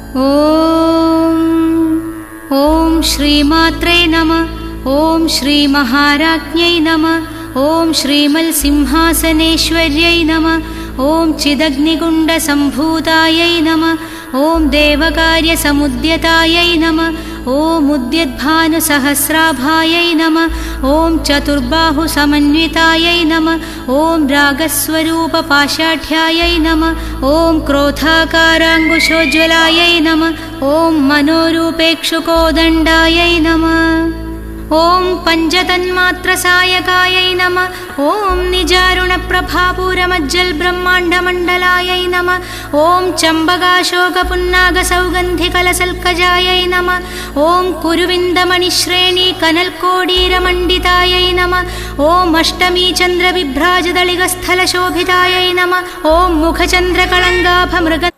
ॐ श्रीमात्रे नमः। ॐ श्रीमहाराज्ञै नमः। ॐ श्रीमत्सिंहासनेश्वर्यै नमः। ॐ चिदग्निकुण्डसम्भूतायै नमः। ॐ देवकार्यसमुद्यतायै नमः। ॐ उद्यद्भानुसहस्राभायै नमः। ॐ चतुर्बाहुसमन्वितायै नमः। ॐ रागस्वरूपपाषाढ्यायै नमः। ॐ क्रोधाकाराङ्कुशोज्ज्वलायै नमः। ॐ मनोरूपेक्षुकोदण्डायै नमः। ॐ पञ्चतन्मात्रसायकायै नमः। ॐ निजारुणप्रभापूरमज्जल्ब्रह्माण्डमण्डलायै नमः। ॐ चम्बकाशोकपुन्नागसौगन्धिकलसल्कजायै नमः। ॐ कुरुविन्दमणिश्रेणीकनल्कोडीरमण्डितायै नमः। ॐ अष्टमीचन्द्रविभ्राजदलिगस्थलशोभितायै नमः। ॐ मुखचन्द्रकळङ्गाभमृग